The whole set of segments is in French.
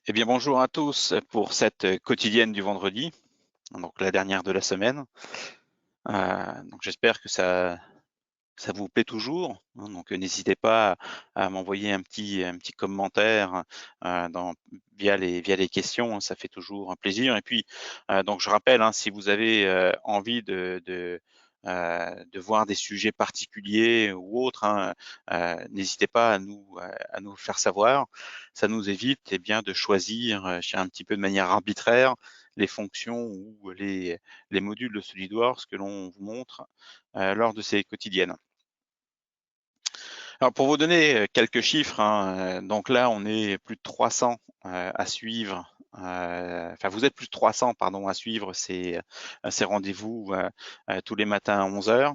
Eh bien, bonjour à tous pour cette quotidienne du vendredi, donc la dernière de la semaine. Donc j'espère que ça vous plaît toujours, hein, donc n'hésitez pas à m'envoyer un petit commentaire via les questions, hein, ça fait toujours un plaisir. Et puis, donc je rappelle, hein, si vous avez envie de voir des sujets particuliers ou autres, hein, n'hésitez pas à nous faire savoir. Ça nous évite bien, de choisir un petit peu de manière arbitraire les fonctions ou les modules de SolidWorks que l'on vous montre lors de ces quotidiennes. Alors pour vous donner quelques chiffres, hein, donc là on est plus de 300 à suivre, enfin vous êtes plus de 300 pardon à suivre ces rendez-vous tous les matins à 11 heures.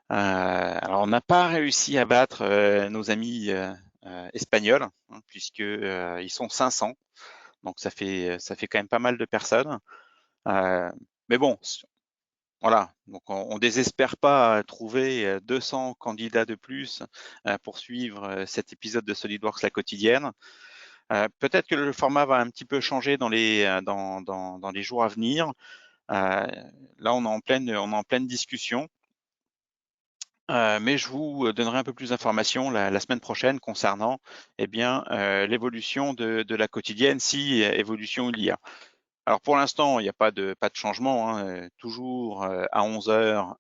Alors on n'a pas réussi à battre nos amis espagnols, hein, puisque ils sont 500, donc ça fait quand même pas mal de personnes. Euh, mais bon, voilà, donc on désespère pas trouver 200 candidats de plus pour suivre cet épisode de SolidWorks la quotidienne. Peut-être que le format va un petit peu changer dans les jours à venir. Là, on est en pleine discussion. Mais je vous donnerai un peu plus d'informations la semaine prochaine concernant l'évolution de la quotidienne, si évolution il y a. Alors pour l'instant, il n'y a pas de changement, hein, toujours à 11 heures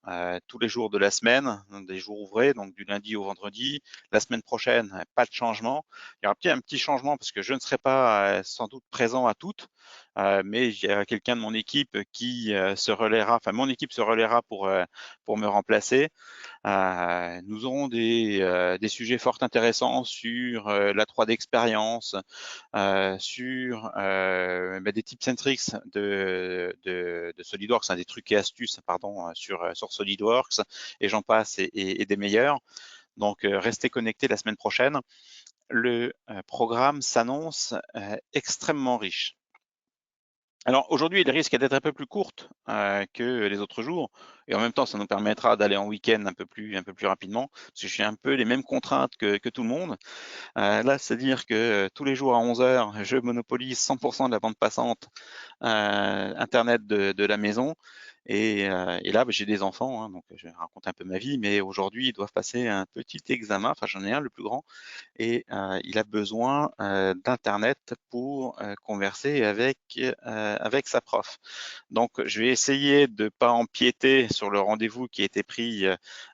tous les jours de la semaine, hein, des jours ouvrés, donc du lundi au vendredi. La semaine prochaine, pas de changement. Il y aura peut-être un petit changement parce que je ne serai pas sans doute présent à toutes, mais il y a quelqu'un de mon équipe qui se relaiera, enfin mon équipe se relaiera pour me remplacer. Nous aurons des sujets fort intéressants sur la 3D expérience, sur des tips and tricks de SolidWorks, hein, des trucs et astuces pardon, sur SolidWorks, et j'en passe et des meilleurs. Donc restez connectés la semaine prochaine. Le programme s'annonce extrêmement riche. Alors aujourd'hui, il risque d'être un peu plus courte que les autres jours, et en même temps, ça nous permettra d'aller en week-end un peu plus rapidement, parce que je suis un peu les mêmes contraintes que tout le monde. Là, c'est-à-dire que tous les jours à 11 heures, je monopolise 100% de la bande passante internet de la maison. Et là, j'ai des enfants, hein, donc je raconte un peu ma vie, mais aujourd'hui, ils doivent passer un petit examen, enfin j'en ai un, le plus grand, et il a besoin d'internet pour converser avec sa prof. Donc je vais essayer de pas empiéter sur le rendez-vous qui a été pris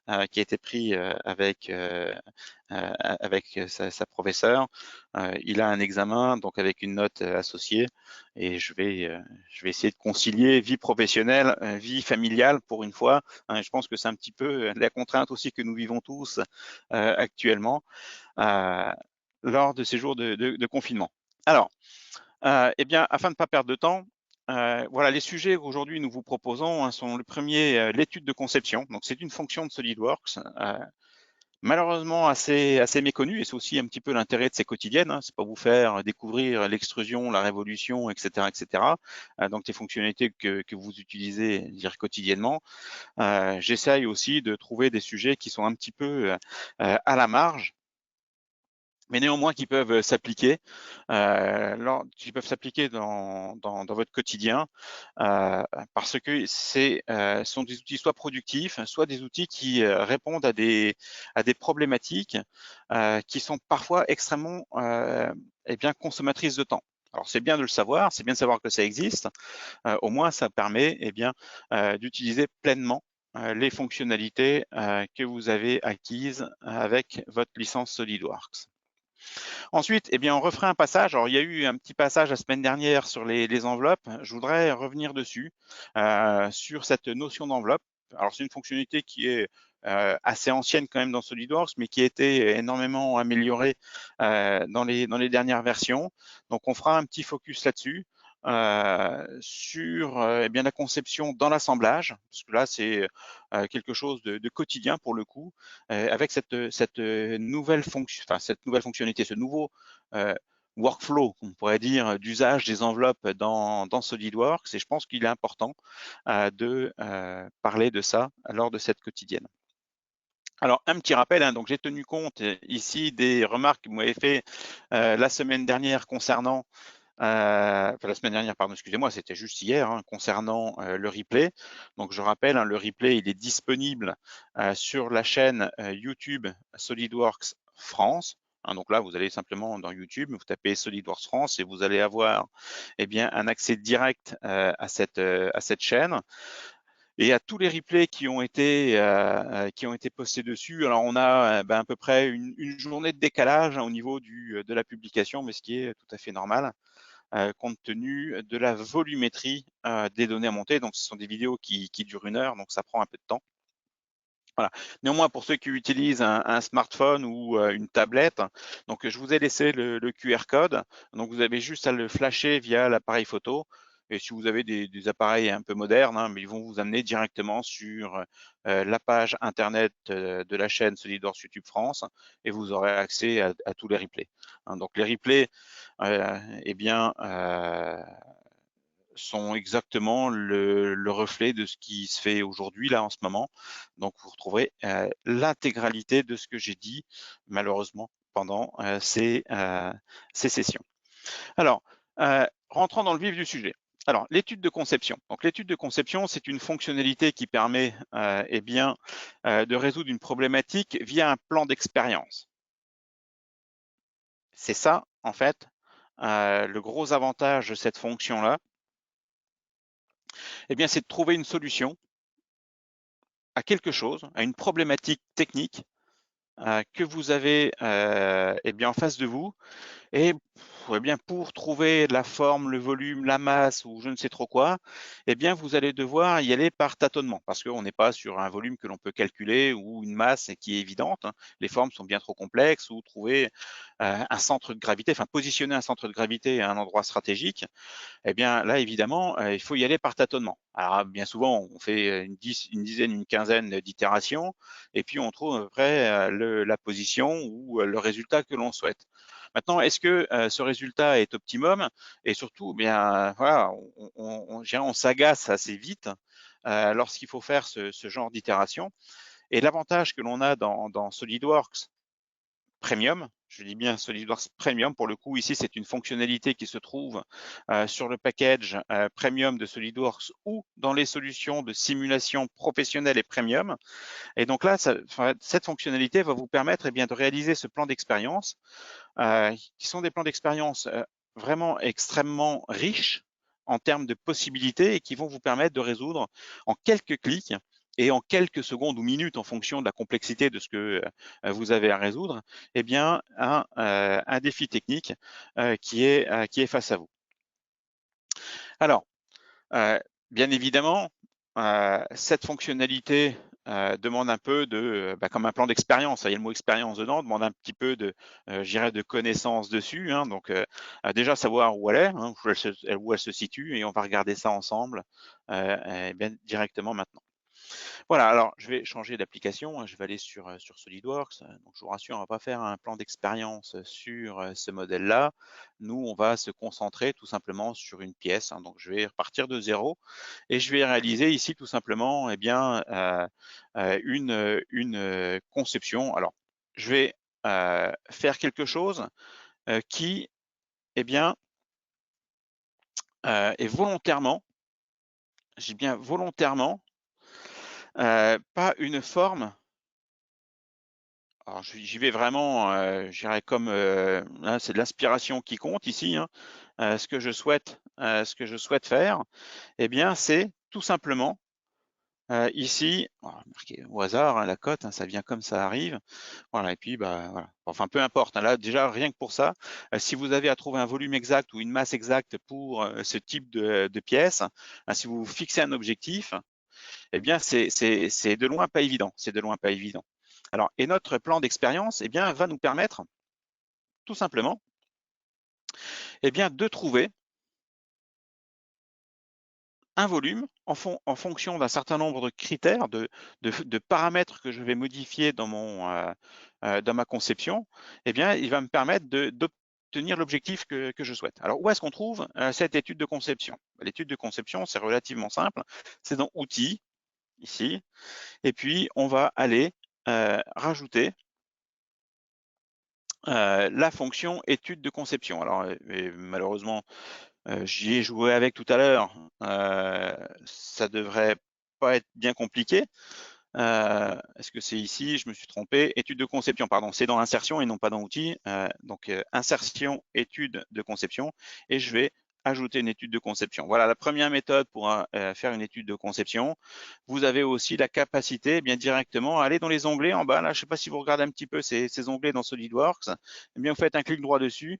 avec sa professeure. Il a un examen, donc avec une note associée, et je vais essayer de concilier vie professionnelle, vie familiale pour une fois, hein. Je pense que c'est un petit peu la contrainte aussi que nous vivons tous actuellement euh, lors de ces jours de confinement. Alors, afin de ne pas perdre de temps, voilà, les sujets qu'aujourd'hui nous vous proposons, hein, sont le premier, l'étude de conception. Donc c'est une fonction de SolidWorks, malheureusement assez méconnue, et c'est aussi un petit peu l'intérêt de ces quotidiennes, hein. C'est pas vous faire découvrir l'extrusion, la révolution, etc., etc. Donc des fonctionnalités que vous utilisez, dire quotidiennement. J'essaye aussi de trouver des sujets qui sont un petit peu à la marge, mais néanmoins qui peuvent s'appliquer, dans votre quotidien, parce que sont des outils soit productifs, soit des outils qui répondent à des problématiques qui sont parfois extrêmement consommatrices de temps. Alors c'est bien de le savoir, c'est bien de savoir que ça existe. Au moins ça permet d'utiliser pleinement les fonctionnalités que vous avez acquises avec votre licence SolidWorks. Ensuite, on refera un passage. Alors, il y a eu un petit passage la semaine dernière sur les enveloppes. Je voudrais revenir dessus, sur cette notion d'enveloppe. Alors, c'est une fonctionnalité qui est assez ancienne quand même dans SolidWorks, mais qui a été énormément améliorée dans les dernières versions. Donc, on fera un petit focus là-dessus. Sur la conception dans l'assemblage, parce que là c'est quelque chose de quotidien pour le coup, avec cette nouvelle fonction, enfin cette nouvelle fonctionnalité, ce nouveau workflow, on pourrait dire, d'usage des enveloppes dans SolidWorks, et je pense qu'il est important de parler de ça lors de cette quotidienne. Alors, un petit rappel, hein, donc j'ai tenu compte ici des remarques que vous m'avez fait la semaine dernière concernant enfin la semaine dernière, pardon, excusez-moi, c'était juste hier, hein, concernant le replay. Donc je rappelle, hein, le replay, il est disponible sur la chaîne YouTube SolidWorks France. Hein, donc là, vous allez simplement dans YouTube, vous tapez SolidWorks France et vous allez avoir bien, un accès direct à cette chaîne et à tous les replays qui ont été postés dessus. Alors on a à peu près une journée de décalage, hein, au niveau de la publication, mais ce qui est tout à fait normal compte tenu de la volumétrie des données à monter. Donc ce sont des vidéos qui durent 1 heure, donc ça prend un peu de temps. Voilà. Néanmoins, pour ceux qui utilisent un smartphone ou une tablette, donc je vous ai laissé le QR code. Donc vous avez juste à le flasher via l'appareil photo. Et si vous avez des appareils un peu modernes, hein, mais ils vont vous amener directement sur la page internet de la chaîne SolidWorks YouTube France, et vous aurez accès à tous les replays. Hein, donc les replays, sont exactement le reflet de ce qui se fait aujourd'hui, là, en ce moment. Donc, vous retrouverez l'intégralité de ce que j'ai dit, malheureusement, pendant ces sessions. Alors, rentrons dans le vif du sujet. Alors, l'étude de conception. Donc, l'étude de conception, c'est une fonctionnalité qui permet de résoudre une problématique via un plan d'expérience. C'est ça, en fait, le gros avantage de cette fonction-là. C'est de trouver une solution à quelque chose, à une problématique technique que vous avez en face de vous, et pour trouver la forme, le volume, la masse ou je ne sais trop quoi, vous allez devoir y aller par tâtonnement, parce qu'on n'est pas sur un volume que l'on peut calculer ou une masse qui est évidente, hein. Les formes sont bien trop complexes, ou trouver un centre de gravité, enfin positionner un centre de gravité à un endroit stratégique, là, évidemment, il faut y aller par tâtonnement. Alors, bien souvent, on fait une dizaine, une quinzaine d'itérations, et puis on trouve à peu près la position ou le résultat que l'on souhaite. Maintenant, est-ce que ce résultat est optimum? Et surtout, voilà, on s'agace assez vite lorsqu'il faut faire ce genre d'itération. Et l'avantage que l'on a dans SolidWorks Premium, je dis bien SolidWorks Premium, pour le coup ici c'est une fonctionnalité qui se trouve sur le package Premium de SolidWorks ou dans les solutions de simulation professionnelle et Premium. Et donc là, cette fonctionnalité va vous permettre de réaliser ce plan d'expérience, qui sont des plans d'expérience vraiment extrêmement riches en termes de possibilités et qui vont vous permettre de résoudre en quelques clics et en quelques secondes ou minutes, en fonction de la complexité de ce que vous avez à résoudre, un défi technique qui est face à vous. Alors, bien évidemment, cette fonctionnalité demande un peu de, comme un plan d'expérience, il y a le mot expérience dedans, demande un petit peu de, je dirais, de connaissances dessus, hein. Donc, déjà savoir où elle est, hein, où elle se situe, et on va regarder ça ensemble directement maintenant. Voilà, alors je vais changer d'application, hein, je vais aller sur SolidWorks. Donc je vous rassure, on ne va pas faire un plan d'expérience sur ce modèle-là. Nous, on va se concentrer tout simplement sur une pièce, hein. Donc je vais repartir de zéro et je vais réaliser ici tout simplement une conception. Alors, je vais faire quelque chose qui est volontairement, j'ai bien volontairement, pas une forme. Alors j'y vais vraiment, je dirais comme là, c'est de l'inspiration qui compte ici, hein. Ce que je souhaite faire, c'est tout simplement ici, on va marquer au hasard, hein, la cote, hein, ça vient comme ça arrive. Voilà, et puis voilà. Enfin, peu importe, hein, là déjà rien que pour ça, si vous avez à trouver un volume exact ou une masse exacte pour ce type de pièce, hein, si vous vous fixez un objectif, c'est de loin pas évident. C'est de loin pas évident. Alors, et notre plan d'expérience, va nous permettre tout simplement, de trouver un volume en fonction d'un certain nombre de critères, de paramètres que je vais modifier dans dans ma conception. Il va me permettre d'obtenir l'objectif que je souhaite. Alors, où est-ce qu'on trouve cette étude de conception? L'étude de conception, c'est relativement simple. C'est dans Outils, ici, et puis on va aller rajouter la fonction étude de conception. Alors, malheureusement, j'y ai joué avec tout à l'heure. Ça devrait pas être bien compliqué. Est-ce que c'est ici? Je me suis trompé. Étude de conception, pardon, c'est dans insertion et non pas dans outils. Donc, insertion, étude de conception, et je vais ajouter une étude de conception. Voilà la première méthode pour faire une étude de conception. Vous avez aussi la capacité, bien directement, à aller dans les onglets en bas. Là, je ne sais pas si vous regardez un petit peu ces onglets dans SolidWorks. Eh bien, vous faites un clic droit dessus.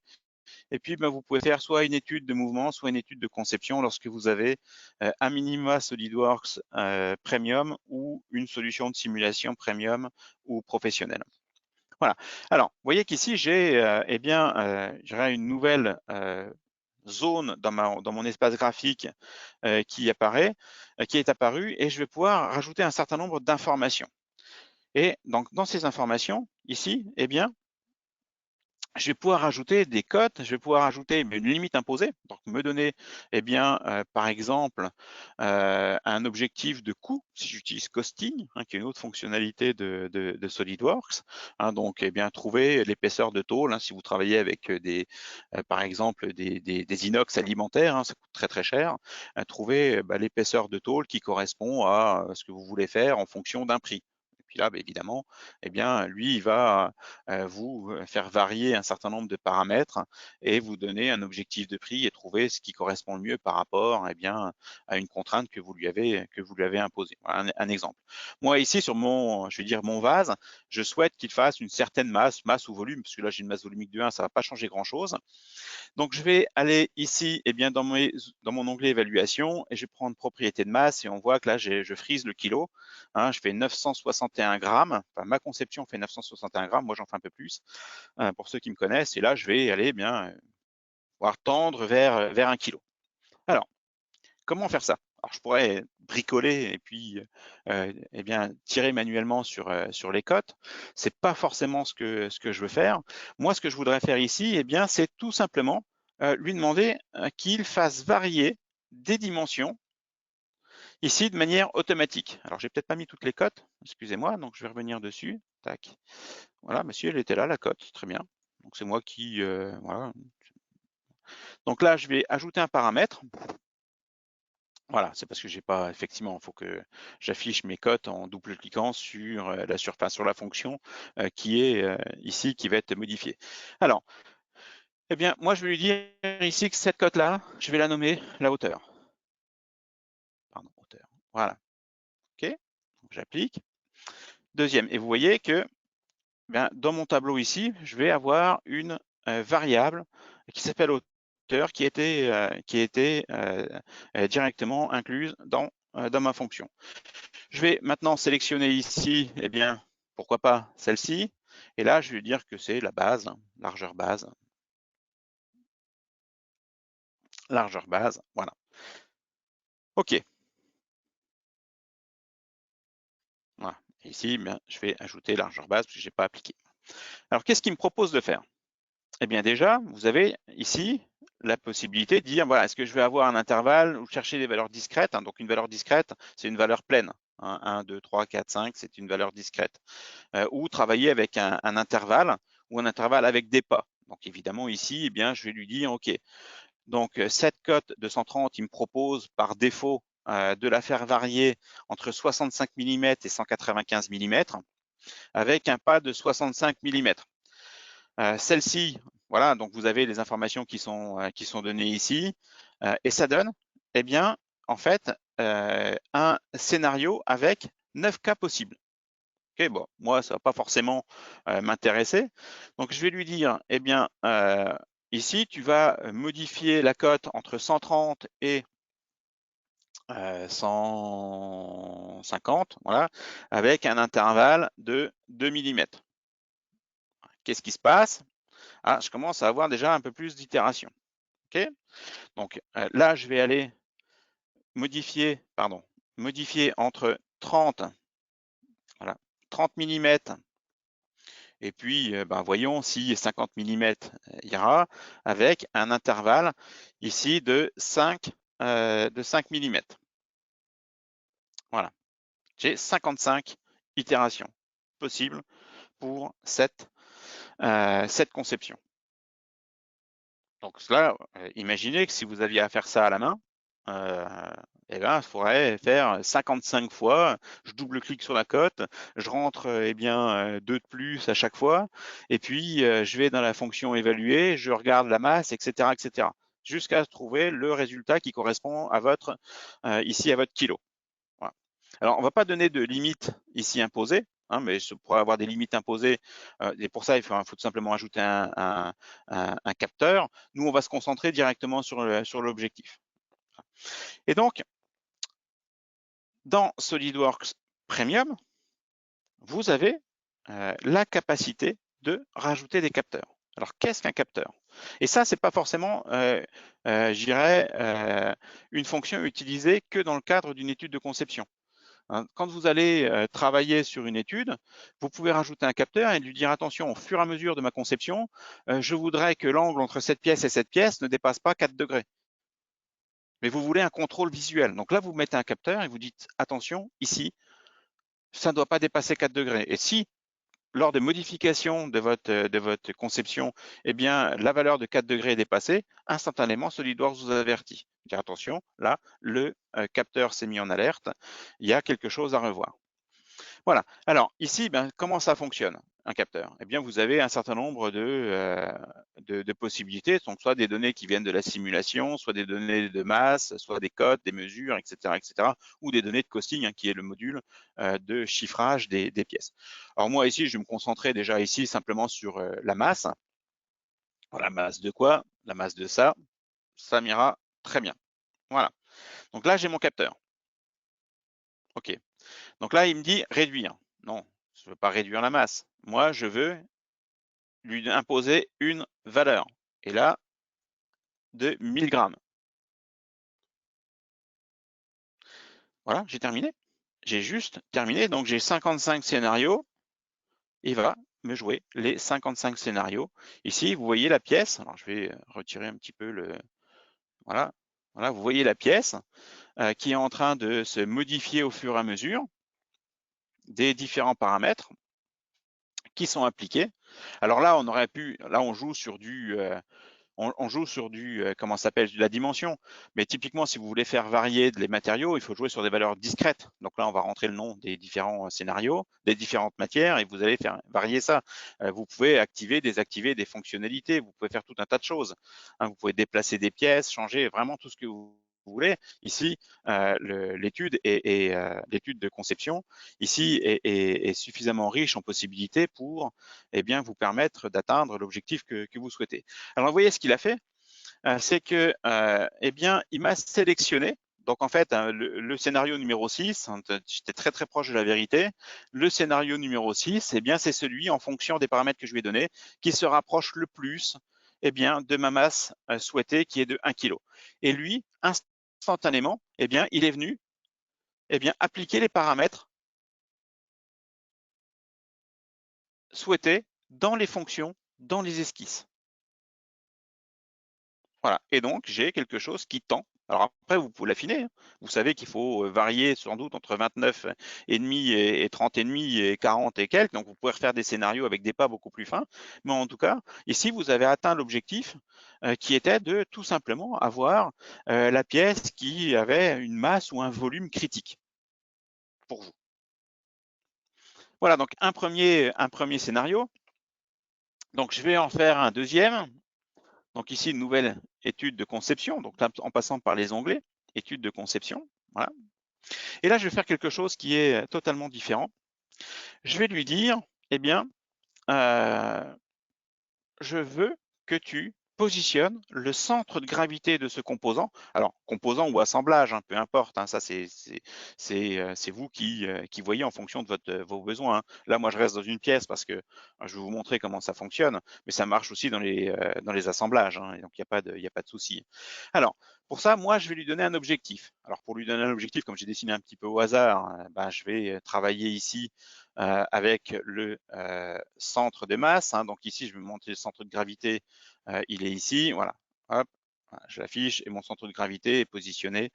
Et puis, vous pouvez faire soit une étude de mouvement, soit une étude de conception lorsque vous avez un minima SolidWorks Premium ou une solution de simulation Premium ou professionnelle. Voilà. Alors, vous voyez qu'ici, j'ai une nouvelle zone dans mon espace graphique qui est apparue, et je vais pouvoir rajouter un certain nombre d'informations. Et donc, dans ces informations, ici, eh bien, je vais pouvoir ajouter des cotes, je vais pouvoir ajouter une limite imposée, donc me donner, par exemple, un objectif de coût, si j'utilise costing, qui est une autre fonctionnalité de SolidWorks, donc trouver l'épaisseur de tôle, si vous travaillez avec par exemple des inox alimentaires, ça coûte très très cher, trouver l'épaisseur de tôle qui correspond à ce que vous voulez faire en fonction d'un prix. Et puis là, évidemment, lui, il va vous faire varier un certain nombre de paramètres et vous donner un objectif de prix et trouver ce qui correspond le mieux par rapport à une contrainte que vous lui avez imposée. Voilà un exemple. Moi ici sur mon vase, je souhaite qu'il fasse une certaine masse ou volume, parce que là j'ai une masse volumique de 1, ça ne va pas changer grand chose. Donc, je vais aller ici, dans mon onglet évaluation, et je vais prendre propriété de masse, et on voit que là, je frise le kilo. Je fais 961 grammes. Enfin, ma conception fait 961 grammes. Moi, j'en fais un peu plus, pour ceux qui me connaissent. Et là, je vais aller pouvoir tendre vers 1 kilo. Alors, comment faire ça? Alors, je pourrais bricoler et puis tirer manuellement sur les cotes. C'est pas forcément ce que je veux faire. Moi, ce que je voudrais faire ici, c'est tout simplement lui demander qu'il fasse varier des dimensions ici de manière automatique. Alors, j'ai peut-être pas mis toutes les cotes, excusez-moi, donc je vais revenir dessus. Tac. Voilà, monsieur, elle était là, la cote, très bien. Donc, c'est moi qui, voilà. Donc là, je vais ajouter un paramètre. Voilà, c'est parce que j'ai pas, effectivement, il faut que j'affiche mes cotes en double-cliquant sur la surface, sur la fonction qui est ici, qui va être modifiée. Alors, moi, je vais lui dire ici que cette cote-là, je vais la nommer la hauteur. Pardon, hauteur. Voilà. OK. J'applique. Deuxième. Et vous voyez que dans mon tableau ici, je vais avoir une variable qui s'appelle hauteur qui était directement incluse dans ma fonction. Je vais maintenant sélectionner ici, pourquoi pas celle-ci. Et là, je vais dire que c'est la base, largeur base. Largeur base, voilà. OK. Voilà. Et ici, je vais ajouter largeur base parce que je n'ai pas appliqué. Alors, qu'est-ce qu'il me propose de faire? Déjà, vous avez ici la possibilité de dire, voilà, est-ce que je vais avoir un intervalle ou chercher des valeurs discrètes? Donc, une valeur discrète, c'est une valeur pleine. 1, 2, 3, 4, 5, c'est une valeur discrète. Ou travailler avec un intervalle ou un intervalle avec des pas. Donc, évidemment, ici, je vais lui dire, OK, donc cette cote de 130, il me propose par défaut de la faire varier entre 65 mm et 195 mm avec un pas de 65 mm. Celle-ci, voilà, donc vous avez les informations qui sont données ici, et ça donne, en fait, un scénario avec 9 cas possibles. Ok, bon, moi, ça va pas forcément m'intéresser. Donc, je vais lui dire, ici, tu vas modifier la cote entre 130 et 150, voilà, avec un intervalle de 2 mm. Qu'est-ce qui se passe? Je commence à avoir déjà un peu plus d'itération. OK? Donc là, je vais aller modifier entre 30, voilà, 30 mm et puis voyons si 50 mm ira avec un intervalle ici de 5 mm. Voilà. J'ai 55 itérations possibles pour cette cette conception. Donc là, imaginez que si vous aviez à faire ça à la main, eh ben, il faudrait faire 55 fois, je double-clique sur la cote, je rentre 2 de plus à chaque fois, et puis je vais dans la fonction évaluer, je regarde la masse, etc., jusqu'à trouver le résultat qui correspond à votre, ici à votre kilo. Voilà. Alors, on ne va pas donner de limite ici imposée, hein, mais pour avoir des limites imposées, et pour ça, il faut tout simplement ajouter un capteur. Nous, on va se concentrer directement sur l'objectif. Et donc, dans SolidWorks Premium, vous avez la capacité de rajouter des capteurs. Alors, qu'est-ce qu'un capteur? Et ça, c'est pas forcément, je dirais, une fonction utilisée que dans le cadre d'une étude de conception. Quand vous allez travailler sur une étude, vous pouvez rajouter un capteur et lui dire attention, au fur et à mesure de ma conception, je voudrais que l'angle entre cette pièce et cette pièce ne dépasse pas 4 degrés. Mais vous voulez un contrôle visuel. Donc là, vous mettez un capteur et vous dites attention, ici, ça ne doit pas dépasser 4 degrés. Et si, lors des modifications de votre conception, eh bien, la valeur de 4 degrés est dépassée, instantanément, SolidWorks vous avertit. Dire attention, là, le capteur s'est mis en alerte, il y a quelque chose à revoir. Voilà. Alors ici, comment ça fonctionne un capteur? Eh bien, vous avez un certain nombre de possibilités, donc soit des données qui viennent de la simulation, soit des données de masse, soit des codes, des mesures, etc., ou des données de costing, qui est le module de chiffrage des pièces. Alors moi ici, je vais me concentrer déjà ici simplement sur la masse. La masse de quoi? La masse de ça. Ça m'ira très bien. Voilà. Donc là, j'ai mon capteur. OK. Donc là, il me dit réduire. Non, je ne veux pas réduire la masse. Moi, je veux lui imposer une valeur. Et là, de 1000 grammes. Voilà, j'ai terminé. J'ai juste terminé. Donc, j'ai 55 scénarios. Il va me jouer les 55 scénarios. Ici, vous voyez la pièce. Alors, je vais retirer un petit peu le... Voilà. Voilà, vous voyez la pièce qui est en train de se modifier au fur et à mesure des différents paramètres qui sont appliqués. Alors là, on aurait pu, là, on joue sur du, on joue sur du, comment ça s'appelle, de la dimension. Mais typiquement, si vous voulez faire varier les matériaux, il faut jouer sur des valeurs discrètes. Donc là, on va rentrer le nom des différents scénarios, des différentes matières, et vous allez faire varier ça. Vous pouvez activer, désactiver des fonctionnalités. Vous pouvez faire tout un tas de choses. Vous pouvez déplacer des pièces, changer vraiment tout ce que vous voulez. Ici, l'étude l'étude de conception ici est suffisamment riche en possibilités pour vous permettre d'atteindre l'objectif que vous souhaitez. Alors, vous voyez ce qu'il a fait, c'est que, il m'a sélectionné. Donc, en fait, le scénario numéro 6, j'étais très, très proche de la vérité. Le scénario numéro 6, c'est celui, en fonction des paramètres que je lui ai donnés, qui se rapproche le plus de ma masse souhaitée, qui est de 1 kg. Et lui, instantanément, il est venu appliquer les paramètres souhaités dans les fonctions, dans les esquisses. Voilà. Et donc, j'ai quelque chose qui tend. Alors après, vous pouvez l'affiner. Vous savez qu'il faut varier sans doute entre 29,5 et 30,5 et 40 et quelques. Donc, vous pouvez refaire des scénarios avec des pas beaucoup plus fins. Mais en tout cas, ici, vous avez atteint l'objectif qui était de tout simplement avoir la pièce qui avait une masse ou un volume critique pour vous. Voilà, donc un premier scénario. Donc, je vais en faire un deuxième. Donc ici, une nouvelle étude de conception, donc là, en passant par les onglets, étude de conception, voilà. Et là, je vais faire quelque chose qui est totalement différent. Je vais lui dire, je veux que tu positionnes le centre de gravité de ce composant. Alors, composant ou assemblage, peu importe, ça c'est vous qui voyez en fonction de vos besoins. Là, moi, je reste dans une pièce parce que je vais vous montrer comment ça fonctionne, mais ça marche aussi dans les assemblages, et donc il n'y a pas de souci. Alors, pour ça, moi, je vais lui donner un objectif. Alors, pour lui donner un objectif, comme j'ai dessiné un petit peu au hasard, je vais travailler ici avec le centre de masse. Donc ici, je vais monter le centre de gravité, il est ici, voilà. Hop, je l'affiche et mon centre de gravité est positionné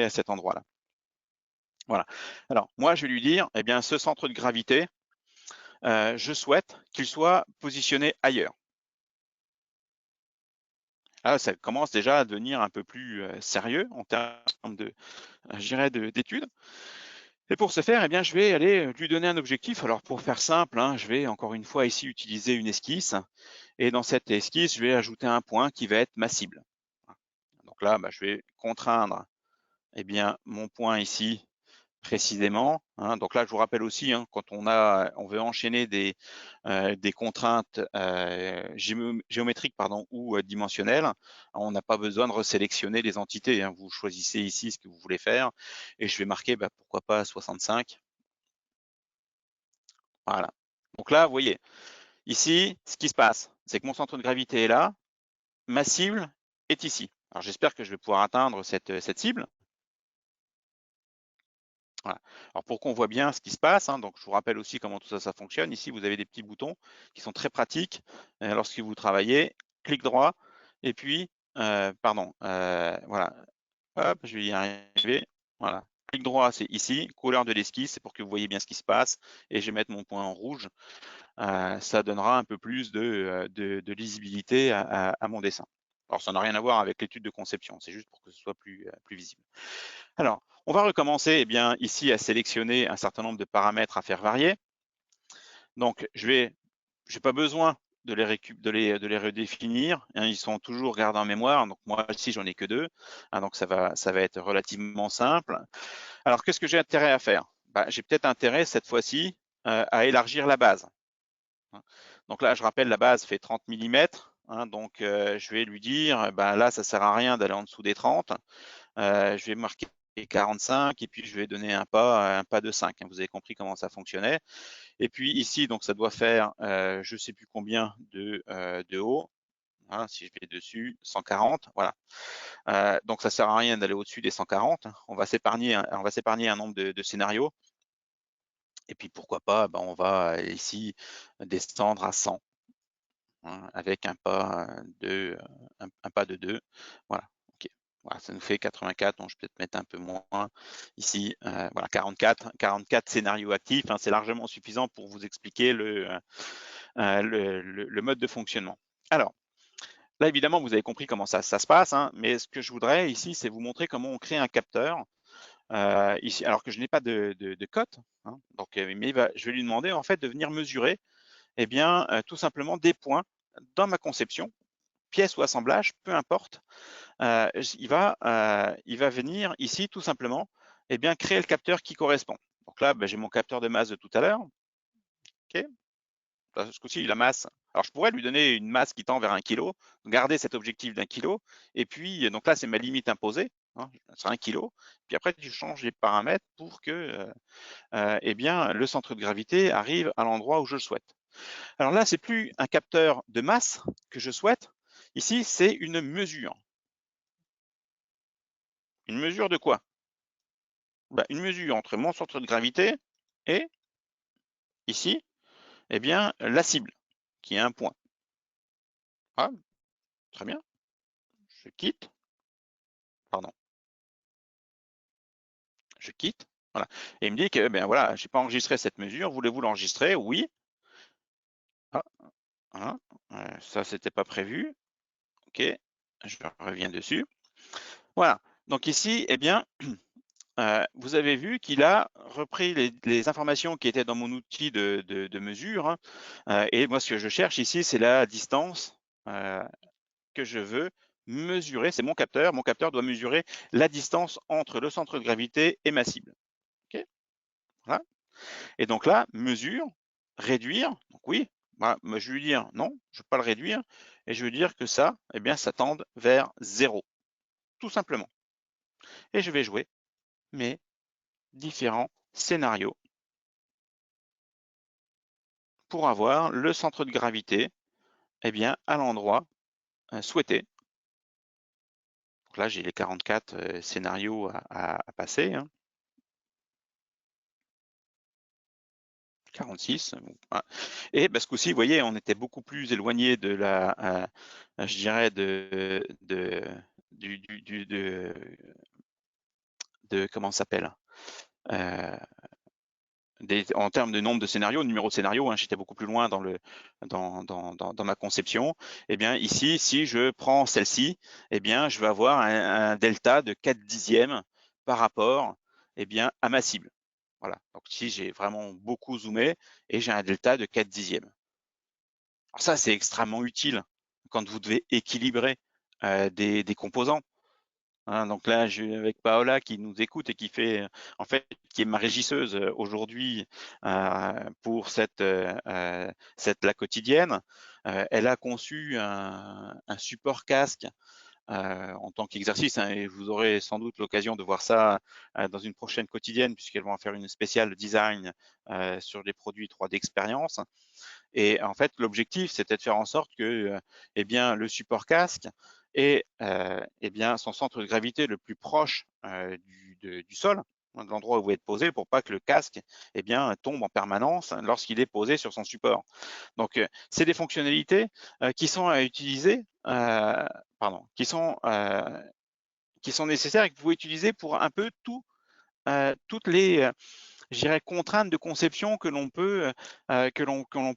à cet endroit-là. Voilà. Alors moi, je vais lui dire, ce centre de gravité, je souhaite qu'il soit positionné ailleurs. Là, ça commence déjà à devenir un peu plus sérieux en termes de, je dirais, d'études. Et pour ce faire, eh bien, je vais aller lui donner un objectif. Alors pour faire simple, hein, je vais encore une fois ici utiliser une esquisse. Et dans cette esquisse, je vais ajouter un point qui va être ma cible. Donc là, je vais contraindre eh bien, mon point ici précisément. Hein. Donc là, je vous rappelle aussi, hein, quand on veut enchaîner des contraintes géométriques ou dimensionnelles, on n'a pas besoin de resélectionner les entités. Hein. Vous choisissez ici ce que vous voulez faire et je vais marquer, pourquoi pas 65. Voilà. Donc là, vous voyez, ici, ce qui se passe, c'est que mon centre de gravité est là, ma cible est ici. Alors j'espère que je vais pouvoir atteindre cette cible. Voilà. Alors pour qu'on voit bien ce qui se passe, hein, donc je vous rappelle aussi comment tout ça fonctionne. Ici, vous avez des petits boutons qui sont très pratiques lorsque vous travaillez. Clic droit et puis, voilà. Hop, je vais y arriver. Voilà. Clic droit, c'est ici. Couleur de l'esquisse, c'est pour que vous voyez bien ce qui se passe. Et je vais mettre mon point en rouge. Ça donnera un peu plus de lisibilité à mon dessin. Alors ça n'a rien à voir avec l'étude de conception, c'est juste pour que ce soit plus visible. Alors, on va recommencer ici à sélectionner un certain nombre de paramètres à faire varier. Donc, je n'ai pas besoin de les redéfinir. Hein, ils sont toujours gardés en mémoire. Donc, moi, ici, j'en ai que 2. Hein, donc, ça va être relativement simple. Alors, qu'est-ce que j'ai intérêt à faire? J'ai peut-être intérêt, cette fois-ci, à élargir la base. Donc là, je rappelle, la base fait 30 mm. Hein, donc, je vais lui dire, là, ça ne sert à rien d'aller en dessous des 30. Je vais marquer 45 et puis je vais donner un pas de 5. Vous avez compris comment ça fonctionnait. Et puis ici, donc ça doit faire je ne sais plus combien de haut. Hein, si je vais dessus, 140, voilà. Donc ça sert à rien d'aller au-dessus des 140. On va s'épargner un nombre de scénarios. Et puis pourquoi pas, on va ici descendre à 100. Hein, avec un pas de 2. Voilà, ok. Voilà, ça nous fait 84, donc je vais peut-être mettre un peu moins ici. Voilà, 44 scénarios actifs, hein, c'est largement suffisant pour vous expliquer le mode de fonctionnement. Alors, là, évidemment, vous avez compris comment ça se passe, hein, mais ce que je voudrais ici, c'est vous montrer comment on crée un capteur. Ici, alors que je n'ai pas de cote, hein, donc, mais je vais lui demander en fait de venir mesurer tout simplement des points dans ma conception, pièce ou assemblage, peu importe. Il va venir ici tout simplement créer le capteur qui correspond. Donc là, j'ai mon capteur de masse de tout à l'heure. Okay. Ce coup-ci, la masse. Alors, je pourrais lui donner une masse qui tend vers 1 kg, garder cet objectif d'1 kg, et puis, donc là, c'est ma limite imposée, hein, c'est 1 kg. Puis après, je change les paramètres pour que le centre de gravité arrive à l'endroit où je le souhaite. Alors là, c'est plus un capteur de masse que je souhaite. Ici, c'est une mesure. Une mesure de quoi? Une mesure entre mon centre de gravité et, ici, la cible, qui est un point. Ah, très bien. Je quitte. Pardon. Je quitte. Voilà. Et il me dit que, voilà, je n'ai pas enregistré cette mesure. Voulez-vous l'enregistrer? Oui. Ah, voilà. Ça, c'était pas prévu. OK. Je reviens dessus. Voilà. Donc ici, vous avez vu qu'il a repris les informations qui étaient dans mon outil de mesure. Hein, et moi, ce que je cherche ici, c'est la distance que je veux mesurer. C'est mon capteur. Mon capteur doit mesurer la distance entre le centre de gravité et ma cible. Okay, voilà. Et donc là, mesure, réduire. Donc oui, je vais lui dire non, je ne veux pas le réduire. Et je veux dire que ça, ça tende vers 0. Tout simplement. Et je vais jouer mes différents scénarios pour avoir le centre de gravité à l'endroit souhaité. Donc là, j'ai les 44 scénarios à passer. Hein. 46. Voilà. Et ce coup-ci, vous voyez, on était beaucoup plus éloigné de la, je dirais, de comment ça s'appelle en termes de nombre de scénarios, numéro de scénario, hein, j'étais beaucoup plus loin dans ma conception. Eh bien ici, si je prends celle-ci, eh bien je vais avoir un delta de 4/10 par rapport, eh bien, à ma cible. Voilà. Donc si j'ai vraiment beaucoup zoomé et j'ai un delta de 4/10. Alors ça, c'est extrêmement utile quand vous devez équilibrer des composants. Hein, donc là, j'ai avec Paola qui nous écoute et qui fait, en fait, qui est ma régisseuse aujourd'hui pour la quotidienne. Elle a conçu un support casque en tant qu'exercice, hein, et vous aurez sans doute l'occasion de voir ça dans une prochaine quotidienne, puisqu'elles vont en faire une spéciale design sur les produits 3D Experience. Et en fait, l'objectif, c'était de faire en sorte que eh bien, le support casque ait eh bien, son centre de gravité le plus proche du sol, de l'endroit où vous êtes posé, pour pas que le casque eh bien, tombe en permanence lorsqu'il est posé sur son support. Donc, c'est des fonctionnalités qui sont à utiliser, pardon, qui sont nécessaires et que vous pouvez utiliser pour un peu toutes les je dirais, contraintes de conception que l'on peut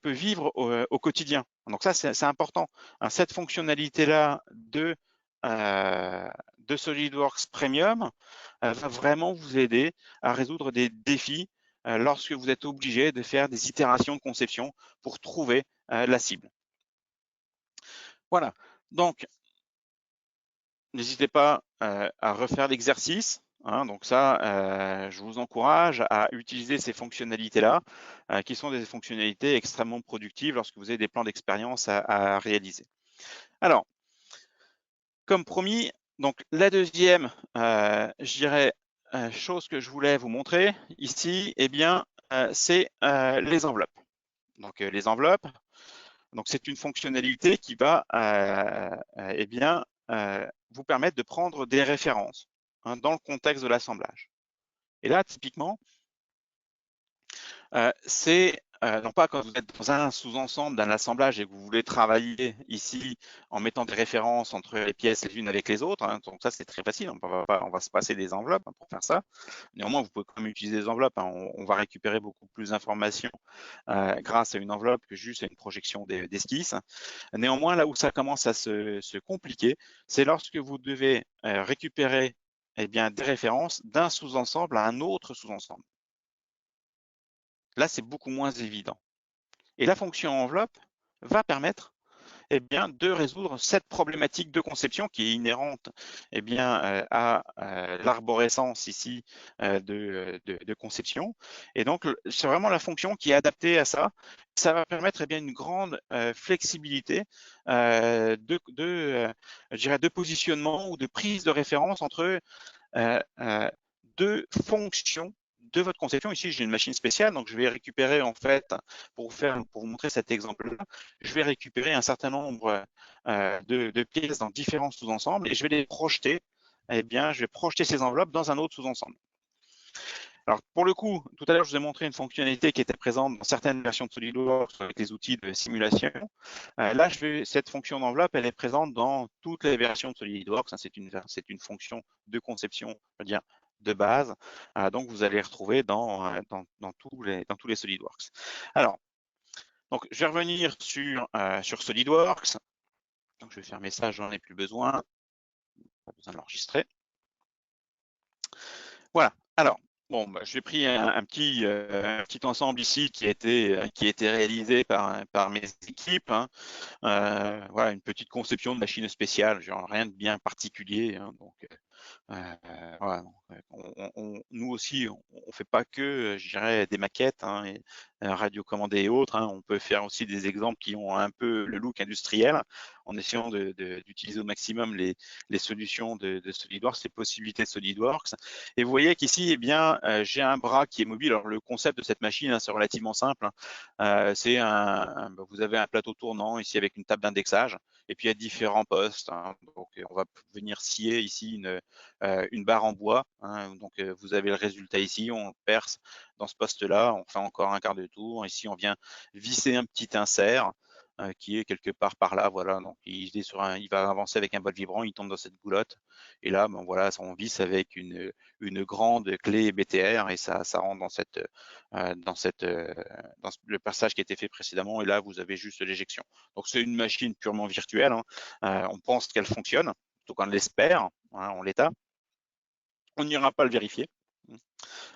vivre au quotidien. Donc ça, c'est important. Hein, cette fonctionnalité-là de SolidWorks Premium va vraiment vous aider à résoudre des défis lorsque vous êtes obligé de faire des itérations de conception pour trouver la cible. Voilà. Donc, n'hésitez pas à refaire l'exercice. Hein, donc ça, je vous encourage à utiliser ces fonctionnalités-là, qui sont des fonctionnalités extrêmement productives lorsque vous avez des plans d'expérience à réaliser. Alors, comme promis, donc la deuxième, je dirais, chose que je voulais vous montrer ici, eh bien, c'est les enveloppes. Donc les enveloppes, donc c'est une fonctionnalité qui va eh bien, vous permettre de prendre des références hein, dans le contexte de l'assemblage. Et là, typiquement, c'est non pas quand vous êtes dans un sous-ensemble d'un assemblage et que vous voulez travailler ici en mettant des références entre les pièces les unes avec les autres. Hein, donc ça, c'est très facile. On va se passer des enveloppes hein, pour faire ça. Néanmoins, vous pouvez quand même utiliser des enveloppes. Hein, on va récupérer beaucoup plus d'informations grâce à une enveloppe que juste à une projection d'esquisse. Néanmoins, là où ça commence à se compliquer, c'est lorsque vous devez récupérer eh bien, des références d'un sous-ensemble à un autre sous-ensemble. Là, c'est beaucoup moins évident. Et la fonction enveloppe va permettre eh bien, de résoudre cette problématique de conception qui est inhérente eh bien, à l'arborescence ici de conception. Et donc, c'est vraiment la fonction qui est adaptée à ça. Ça va permettre eh bien, une grande flexibilité je dirais de positionnement ou de prise de référence entre deux fonctions de votre conception. Ici, j'ai une machine spéciale, donc je vais récupérer en fait, pour vous montrer cet exemple-là, je vais récupérer un certain nombre de pièces dans différents sous-ensembles et je vais les projeter. Eh bien, je vais projeter ces enveloppes dans un autre sous-ensemble. Alors, pour le coup, tout à l'heure, je vous ai montré une fonctionnalité qui était présente dans certaines versions de SolidWorks avec les outils de simulation. Là, cette fonction d'enveloppe, elle est présente dans toutes les versions de SolidWorks. Hein, c'est une fonction de conception, je veux dire, de base. Donc, vous allez retrouver dans tous les SolidWorks. Alors, donc, je vais revenir sur SolidWorks. Donc, je vais fermer ça, j'en ai plus besoin. Pas besoin de l'enregistrer. Voilà. Alors, bon, bah, j'ai pris un petit ensemble ici qui a été réalisé par mes équipes. Hein. Voilà, une petite conception de machine spéciale, genre rien de bien particulier. Hein, donc, voilà, nous aussi, on fait pas que, je dirais, des maquettes, hein, et, radiocommandées et autres. Hein, on peut faire aussi des exemples qui ont un peu le look industriel, en essayant d'utiliser au maximum les solutions de SolidWorks, les possibilités de SolidWorks. Et vous voyez qu'ici, eh bien, j'ai un bras qui est mobile. Alors le concept de cette machine, hein, c'est relativement simple. Hein. Vous avez un plateau tournant ici avec une table d'indexage, et puis il y a différents postes. Hein, donc on va venir scier ici une barre en bois. Hein, donc vous avez le résultat ici, on perce dans ce poste-là, on fait encore un quart de tour. Ici, on vient visser un petit insert. qui est quelque part par là, voilà. Donc il va avancer avec un bol vibrant, il tombe dans cette boulotte, et là, ben voilà, on visse avec une grande clé BTR et ça rentre dans le passage qui a été fait précédemment, et là vous avez juste l'éjection. Donc c'est une machine purement virtuelle, hein. On pense qu'elle fonctionne, donc on l'espère, hein, en l'état. On n'ira pas le vérifier.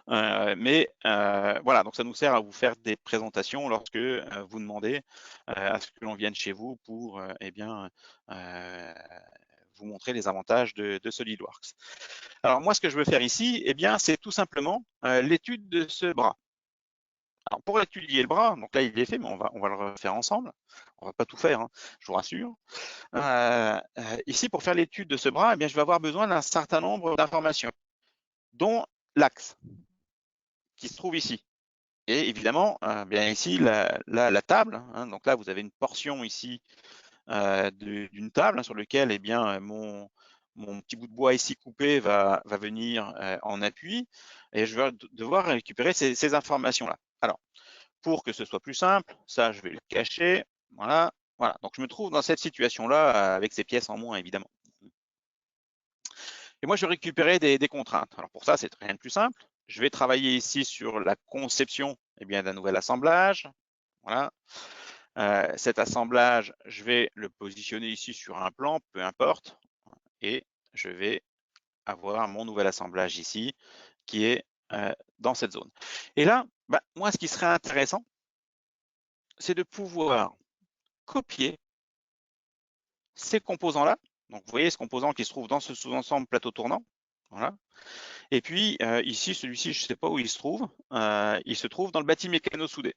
Mais voilà, donc ça nous sert à vous faire des présentations lorsque vous demandez à ce que l'on vienne chez vous pour eh bien, vous montrer les avantages de SolidWorks. Alors moi, ce que je veux faire ici, eh bien, c'est tout simplement l'étude de ce bras. Alors pour étudier le bras, donc là il est fait, mais on va le refaire ensemble. On va pas tout faire, hein, je vous rassure. Ici, pour faire l'étude de ce bras, eh bien, je vais avoir besoin d'un certain nombre d'informations, dont l'axe qui se trouve ici. Et évidemment, bien ici, la table, hein, donc là, vous avez une portion ici d'une table, hein, sur laquelle eh bien, mon petit bout de bois ici coupé va venir en appui, et je vais devoir récupérer ces informations-là. Alors, pour que ce soit plus simple, ça, je vais le cacher. Voilà, voilà. Donc, je me trouve dans cette situation-là avec ces pièces en moins, évidemment. Et moi, je vais récupérer des contraintes. Alors, pour ça, c'est rien de plus simple. Je vais travailler ici sur la conception eh bien, d'un nouvel assemblage. Voilà. Cet assemblage, je vais le positionner ici sur un plan, peu importe, et je vais avoir mon nouvel assemblage ici qui est dans cette zone. Et là, bah, moi, ce qui serait intéressant, c'est de pouvoir copier ces composants-là. Donc, vous voyez ce composant qui se trouve dans ce sous-ensemble plateau tournant. Voilà. Et puis, ici, celui-ci, je ne sais pas où il se trouve. Il se trouve dans le bâti mécano-soudé.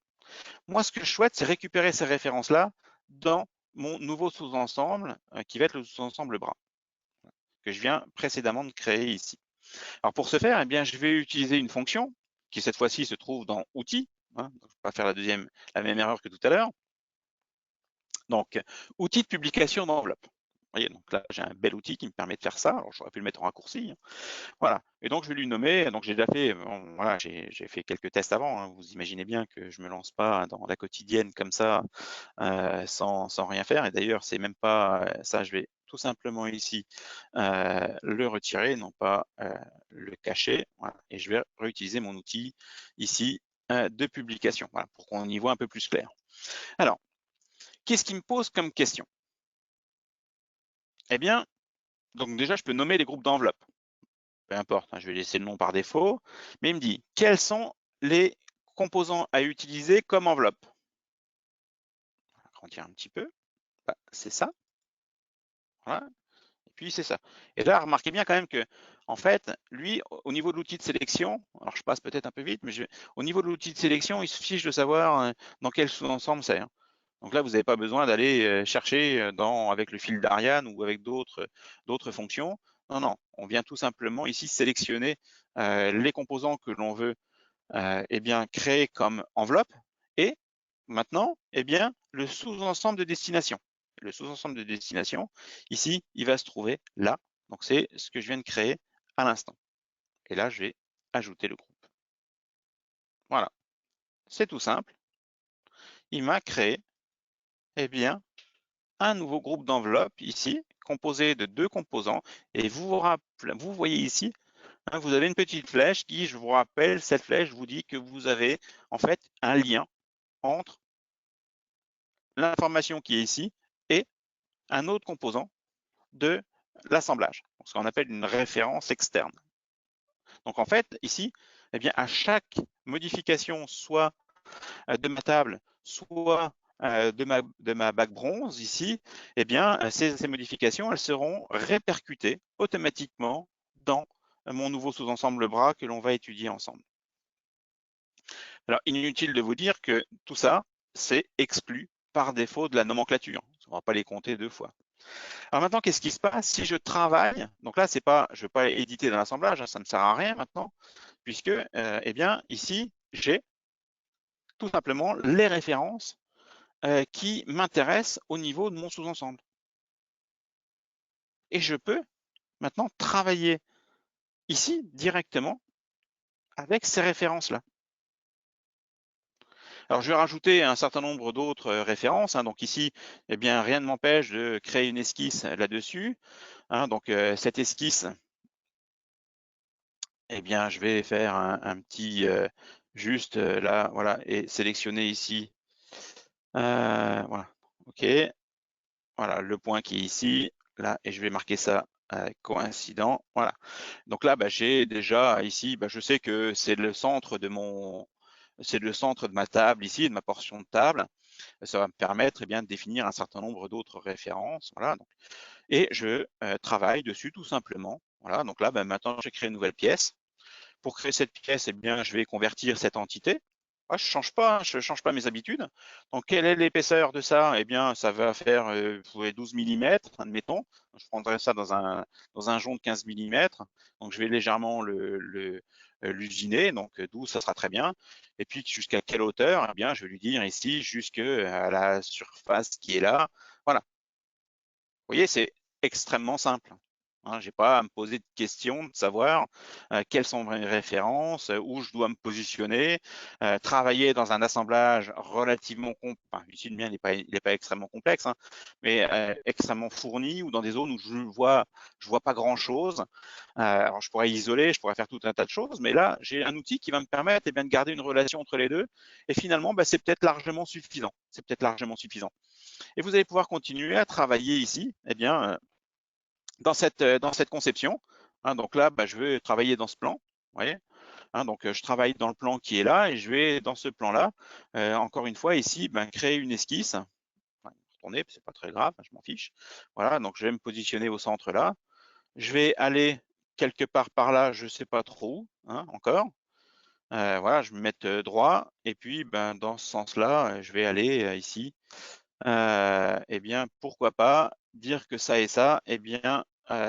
Moi, ce que je souhaite, c'est récupérer ces références-là dans mon nouveau sous-ensemble qui va être le sous-ensemble bras que je viens précédemment de créer ici. Alors pour ce faire, eh bien, je vais utiliser une fonction qui cette fois-ci se trouve dans outils. Hein, je ne vais pas faire la même erreur que tout à l'heure. Donc, outil de publication d'enveloppe. Vous voyez, donc là, j'ai un bel outil qui me permet de faire ça. Alors, j'aurais pu le mettre en raccourci. Hein. Voilà. Et donc, je vais lui nommer. Donc, j'ai déjà fait, bon, voilà, j'ai fait quelques tests avant. Hein. Vous imaginez bien que je me lance pas dans la quotidienne comme ça, sans rien faire. Et d'ailleurs, c'est même pas ça. Je vais tout simplement ici le retirer, non pas le cacher. Voilà. Et je vais réutiliser mon outil ici de publication, voilà, pour qu'on y voit un peu plus clair. Alors, qu'est-ce qui me pose comme question? Eh bien, donc déjà, je peux nommer les groupes d'enveloppes. Peu importe, hein, je vais laisser le nom par défaut. Mais il me dit, quels sont les composants à utiliser comme enveloppe? On va agrandir un petit peu. Bah, c'est ça. Voilà. Et puis c'est ça. Et là, remarquez bien quand même que, en fait, lui, au niveau de l'outil de sélection, alors je passe peut-être un peu vite, mais au niveau de l'outil de sélection, il se fiche de savoir dans quel sous-ensemble c'est. Hein. Donc là, vous n'avez pas besoin d'aller chercher avec le fil d'Ariane ou avec d'autres fonctions. Non, non, on vient tout simplement ici sélectionner les composants que l'on veut eh bien, créer comme enveloppe et maintenant, eh bien, le sous-ensemble de destination. Le sous-ensemble de destination, ici, il va se trouver là. Donc, c'est ce que je viens de créer à l'instant. Et là, je vais ajouter le groupe. Voilà, c'est tout simple. Il m'a créé eh bien, un nouveau groupe d'enveloppe ici, composé de 2 composants. Et vous voyez ici, hein, vous avez une petite flèche qui, je vous rappelle, cette flèche vous dit que vous avez en fait un lien entre l'information qui est ici et un autre composant de l'assemblage, ce qu'on appelle une référence externe. Donc en fait, ici, eh bien, à chaque modification, soit de ma table, soit de ma bague bronze ici, eh bien, ces modifications, elles seront répercutées automatiquement dans mon nouveau sous-ensemble bras que l'on va étudier ensemble. Alors, inutile de vous dire que tout ça, c'est exclu par défaut de la nomenclature. On ne va pas les compter 2 fois. Alors maintenant, qu'est-ce qui se passe si je travaille? Donc là, je ne vais pas éditer dans l'assemblage, hein, ça ne sert à rien maintenant, puisque, eh bien, ici, j'ai tout simplement les références qui m'intéressent au niveau de mon sous-ensemble. Et je peux maintenant travailler ici directement avec ces références-là. Alors, je vais rajouter un certain nombre d'autres références, hein. Donc ici, eh bien, rien ne m'empêche de créer une esquisse là-dessus, hein. Donc, cette esquisse, eh bien, je vais faire un petit juste là, voilà, et sélectionner ici. Voilà, OK. Voilà, le point qui est ici, là, et je vais marquer ça coïncident. Voilà. Donc là, bah, j'ai déjà ici, bah, je sais que c'est le centre de ma table ici, de ma portion de table. Ça va me permettre, eh bien, de définir un certain nombre d'autres références. Voilà. Donc, et je travaille dessus tout simplement. Voilà. Donc là, bah, maintenant, j'ai créé une nouvelle pièce. Pour créer cette pièce, eh bien, je vais convertir cette entité. Ah, je change pas, hein, je change pas mes habitudes. Donc, quelle est l'épaisseur de ça? Eh bien, ça va faire 12 mm, admettons. Je prendrai ça dans un jonc de 15 mm. Donc, je vais légèrement l'usiner. Donc, 12, ça sera très bien. Et puis, jusqu'à quelle hauteur? Eh bien, je vais lui dire ici, jusqu'à la surface qui est là. Voilà. Vous voyez, c'est extrêmement simple. Hein, j'ai pas à me poser de questions, de savoir quelles sont mes références, où je dois me positionner, travailler dans un assemblage relativement enfin, ici le mien il est pas extrêmement complexe, hein, mais extrêmement fourni, ou dans des zones où je vois pas grand chose. Alors je pourrais isoler, je pourrais faire tout un tas de choses, mais là j'ai un outil qui va me permettre de garder une relation entre les deux, et finalement c'est peut-être largement suffisant. C'est peut-être largement suffisant. Et vous allez pouvoir continuer à travailler ici, eh bien, dans cette conception. Hein. Donc là, bah, je vais travailler dans ce plan. Vous voyez, hein, donc je travaille dans le plan qui est là, et je vais dans ce plan-là, encore une fois ici, ben, créer une esquisse. Enfin, retourner, c'est pas très grave, je m'en fiche. Voilà, donc je vais me positionner au centre là. Je vais aller quelque part par là, je sais pas trop où, hein, encore. Voilà, je vais me mettre droit, et puis ben, dans ce sens-là, je vais aller ici. Eh bien, pourquoi pas dire que ça et ça, eh bien,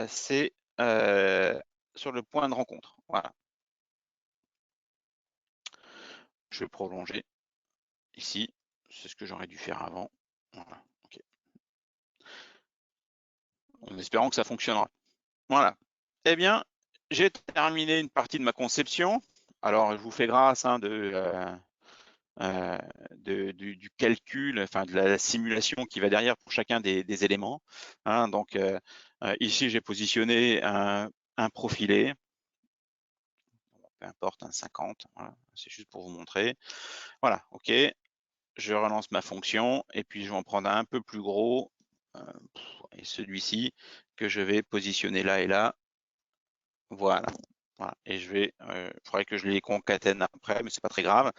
c'est sur le point de rencontre. Voilà. Je vais prolonger ici. C'est ce que j'aurais dû faire avant. Voilà. Okay. En espérant que ça fonctionnera. Voilà. Eh bien, j'ai terminé une partie de ma conception. Alors, je vous fais grâce hein, du calcul, enfin de la simulation qui va derrière pour chacun des éléments. Hein. Donc ici, j'ai positionné un profilé, peu importe, un 50, voilà. C'est juste pour vous montrer. Voilà, OK, je relance ma fonction, et puis je vais en prendre un peu plus gros, et celui-ci que je vais positionner là et là. Voilà. Voilà. Et je vais, il faudrait que je les concatène après, mais c'est pas très grave.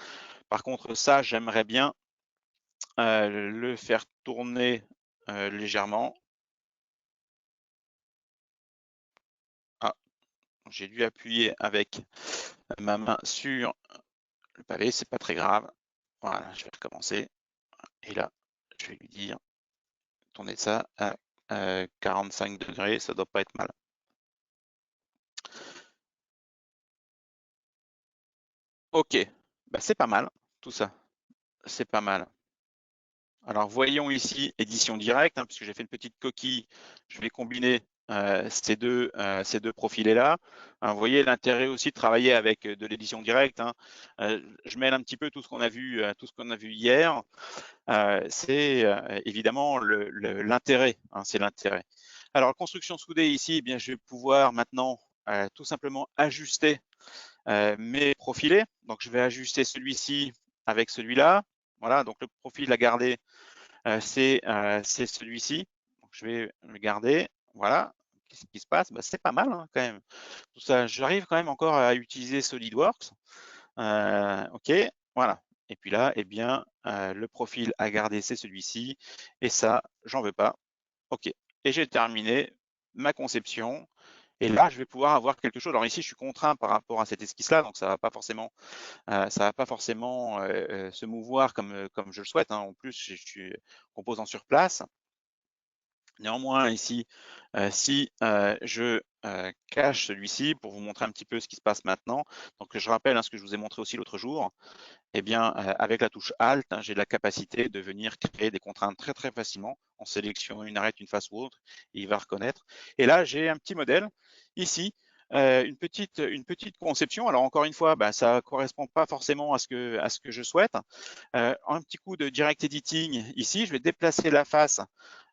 Par contre, ça, j'aimerais bien le faire tourner légèrement. Ah, j'ai dû appuyer avec ma main sur le pavé, c'est pas très grave. Voilà, je vais recommencer. Et là, je vais lui dire, tourner ça à 45 degrés, ça doit pas être mal. Ok, bah, c'est pas mal, tout ça, c'est pas mal. Alors voyons ici édition directe, hein, puisque j'ai fait une petite coquille, je vais combiner ces deux profilés-là. Hein, vous voyez l'intérêt aussi de travailler avec de l'édition directe. Hein. Je mêle un petit peu tout ce qu'on a vu, hier. C'est évidemment l'intérêt. Hein, c'est l'intérêt. Alors construction soudée ici, eh bien je vais pouvoir maintenant tout simplement ajuster mes profilés. Donc je vais ajuster celui-ci avec celui-là. Voilà, donc le profil à garder c'est celui-ci. Je vais le garder. Voilà. Qu'est-ce qui se passe? Bah, c'est pas mal hein, quand même. Tout ça, j'arrive quand même encore à utiliser SolidWorks. OK, voilà. Et puis là, eh bien, le profil à garder, c'est celui-ci. Et ça, j'en veux pas. OK. Et j'ai terminé ma conception. Et là, je vais pouvoir avoir quelque chose. Alors ici, je suis contraint par rapport à cette esquisse-là, donc ça va pas forcément se mouvoir comme je le souhaite. Hein. En plus, je suis composant sur place. Néanmoins, ici, si je cache celui-ci pour vous montrer un petit peu ce qui se passe maintenant, donc je rappelle hein, ce que je vous ai montré aussi l'autre jour, eh bien, avec la touche Alt, hein, j'ai la capacité de venir créer des contraintes très très facilement en sélectionnant une arête, une face ou autre, et il va reconnaître. Et là, j'ai un petit modèle ici une petite conception. Alors encore une fois, bah, ça correspond pas forcément à ce que je souhaite. Un petit coup de direct editing ici, je vais déplacer la face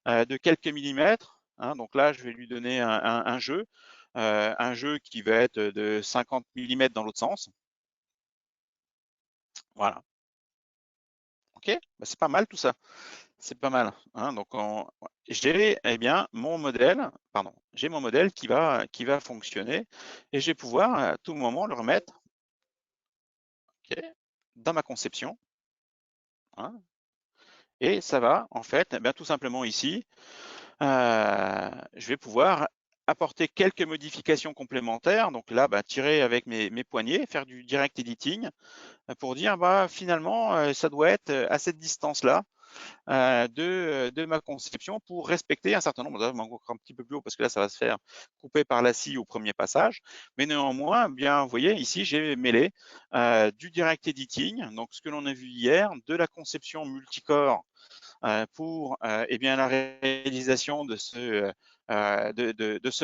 de quelques millimètres. Hein, donc là, je vais lui donner un jeu qui va être de 50 millimètres dans l'autre sens. Voilà. Ok, bah, c'est pas mal tout ça. C'est pas mal. Hein, donc j'ai bien mon modèle, pardon, j'ai mon modèle qui va fonctionner et je vais pouvoir à tout moment le remettre dans ma conception. Hein, et ça va en fait, bien tout simplement ici, je vais pouvoir apporter quelques modifications complémentaires. Donc là, bah, tirer avec mes poignets, faire du direct editing pour dire bah finalement ça doit être à cette distance-là de ma conception pour respecter un certain nombre. Là, encore un petit peu plus haut parce que là, ça va se faire couper par la scie au premier passage. Mais néanmoins, bien, vous voyez, ici, j'ai mêlé du direct editing, donc ce que l'on a vu hier, de la conception multicore pour eh bien, la réalisation de ce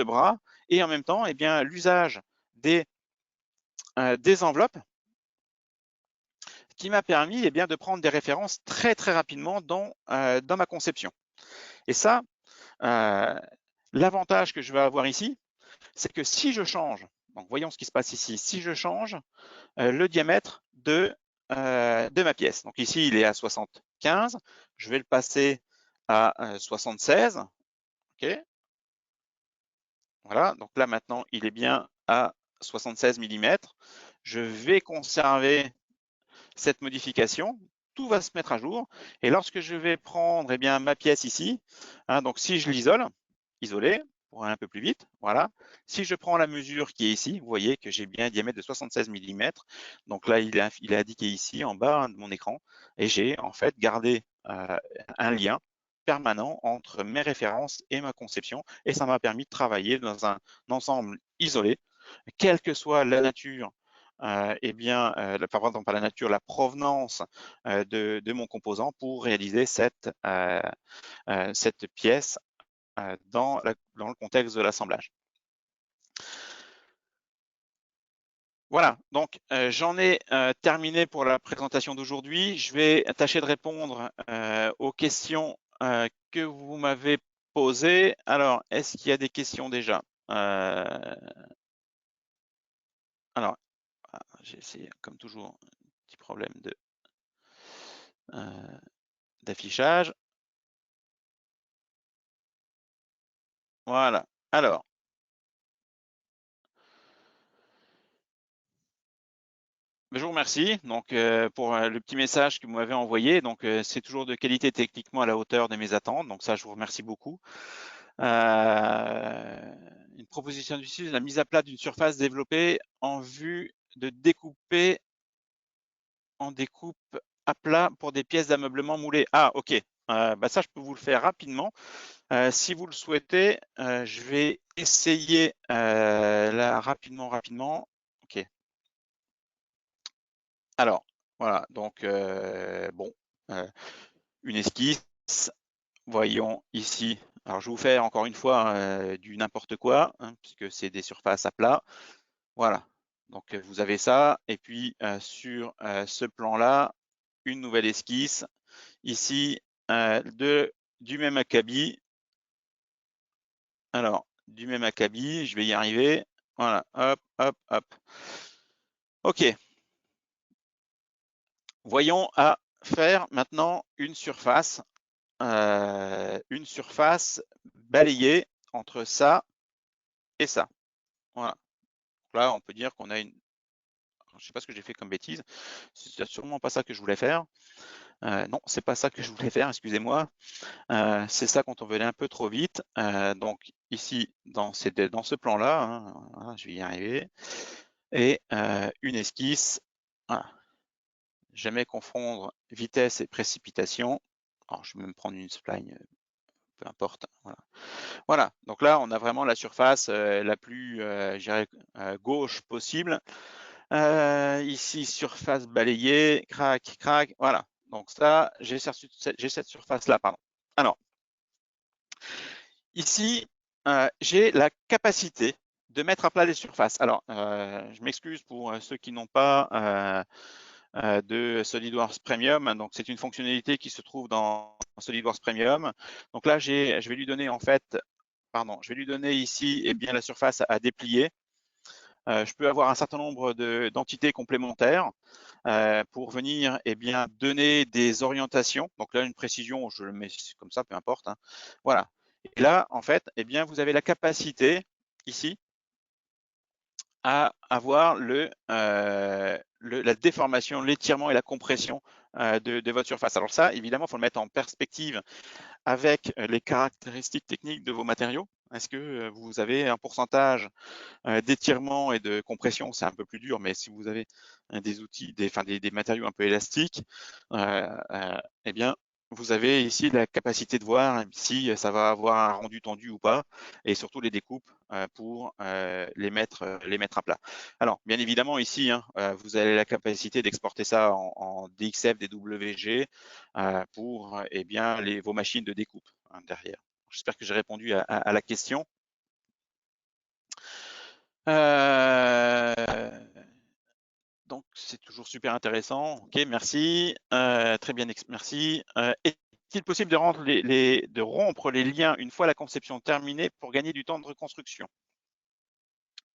bras et en même temps, eh bien, l'usage des enveloppes qui m'a permis eh bien, de prendre des références très très rapidement dans ma conception. Et ça, l'avantage que je vais avoir ici, c'est que si je change, donc voyons ce qui se passe ici, si je change le diamètre de ma pièce, donc ici il est à 75, je vais le passer à 76, ok, voilà, donc là maintenant il est bien à 76 mm, je vais conserver cette modification, tout va se mettre à jour, et lorsque je vais prendre eh bien, ma pièce ici, hein, donc si je l'isole, isolé, pour aller un peu plus vite, voilà. Si je prends la mesure qui est ici, vous voyez que j'ai bien un diamètre de 76 mm, donc là il est indiqué ici en bas de mon écran, et j'ai en fait gardé un lien permanent entre mes références et ma conception, et ça m'a permis de travailler dans un ensemble isolé, quelle que soit la nature eh bien, pardon, pas la nature, la provenance de mon composant pour réaliser cette pièce dans le contexte de l'assemblage. Voilà, donc j'en ai terminé pour la présentation d'aujourd'hui. Je vais tâcher de répondre aux questions que vous m'avez posées. Alors, est-ce qu'il y a des questions déjà? Alors, j'ai essayé, comme toujours, un petit problème d'affichage. Voilà, alors. Je vous remercie donc, pour le petit message que vous m'avez envoyé. Donc, c'est toujours de qualité techniquement à la hauteur de mes attentes. Donc ça, je vous remercie beaucoup. Une proposition du site, la mise à plat d'une surface développée en vue de découper en découpe à plat pour des pièces d'ameublement moulées. Ah, ok. Bah ça, je peux vous le faire rapidement. Si vous le souhaitez, je vais essayer là rapidement. Ok. Alors, voilà. Donc, bon, une esquisse. Voyons ici. Alors, je vais vous faire encore une fois du n'importe quoi, hein, puisque c'est des surfaces à plat. Voilà. Donc, vous avez ça. Et puis, sur ce plan-là, une nouvelle esquisse. Ici, du même acabit. Alors, du même acabit, je vais y arriver. Voilà. Hop, hop, hop. OK. Voyons à faire maintenant une surface balayée entre ça et ça. Voilà. Là, on peut dire qu'on a une. Je ne sais pas ce que j'ai fait comme bêtise. C'est sûrement pas ça que je voulais faire. Non, c'est pas ça que je voulais faire. Excusez-moi. C'est ça quand on veut aller un peu trop vite. Donc ici, dans ce plan-là, hein, voilà, je vais y arriver. Et une esquisse. Voilà. Jamais confondre vitesse et précipitation. Alors, je vais me prendre une spline, peu importe. Voilà. Voilà, donc là, on a vraiment la surface la plus, je dirais, gauche possible. Ici, surface balayée, crac, crac, voilà. Donc ça, j'ai cette surface-là, pardon. Alors, ici, j'ai la capacité de mettre à plat les surfaces. Alors, je m'excuse pour ceux qui n'ont pas de SolidWorks Premium. Donc, c'est une fonctionnalité qui se trouve dans SolidWorks Premium. Donc là, je vais lui donner en fait, pardon, je vais lui donner ici eh bien, la surface à déplier. Je peux avoir un certain nombre d'entités complémentaires pour venir eh bien, donner des orientations. Donc là, une précision, je le mets comme ça, peu importe. Hein. Voilà. Et là, en fait, eh bien, vous avez la capacité ici à avoir la déformation, l'étirement et la compression de votre surface. Alors ça, évidemment, il faut le mettre en perspective avec les caractéristiques techniques de vos matériaux. Est-ce que vous avez un pourcentage d'étirement et de compression? C'est un peu plus dur, mais si vous avez des outils, des matériaux un peu élastiques, eh bien, vous avez ici la capacité de voir si ça va avoir un rendu tendu ou pas, et surtout les découpes pour les mettre à plat. Alors, bien évidemment, ici, hein, vous avez la capacité d'exporter ça en DXF, DWG pour eh bien, vos machines de découpe hein, derrière. J'espère que j'ai répondu à la question. Donc, c'est toujours super intéressant. Ok, merci. Très bien, merci. Est-il possible de rompre les liens une fois la conception terminée pour gagner du temps de reconstruction?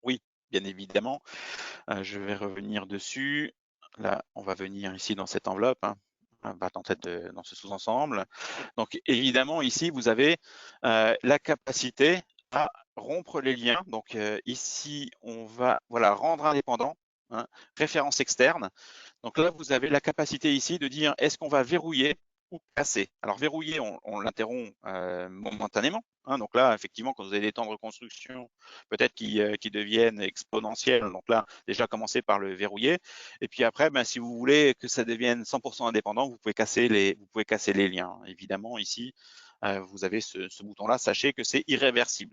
Oui, bien évidemment. Je vais revenir dessus. Là, on va venir ici dans cette enveloppe. Hein. Dans ce sous-ensemble. Donc, évidemment, ici, vous avez la capacité à rompre les liens. Donc, ici, on va rendre indépendant, hein, référence externe. Donc là, vous avez la capacité ici de dire est-ce qu'on va verrouiller ou casser. Alors verrouiller, on l'interrompt momentanément. Hein, donc là, effectivement, quand vous avez des temps de reconstruction, peut-être qui deviennent exponentiels. Donc là, déjà commencer par le verrouiller. Et puis après, ben, si vous voulez que ça devienne 100% indépendant, vous pouvez casser les liens. Évidemment, ici, vous avez ce bouton-là. Sachez que c'est irréversible.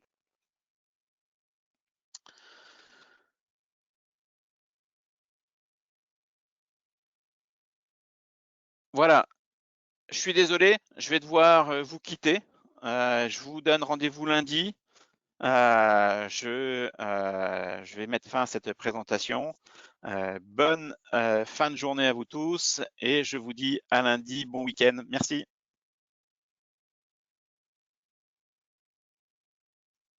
Voilà. Je suis désolé, je vais devoir vous quitter. Je vous donne rendez-vous lundi. Je vais mettre fin à cette présentation. Bonne fin de journée à vous tous et je vous dis à lundi. Bon week-end. Merci.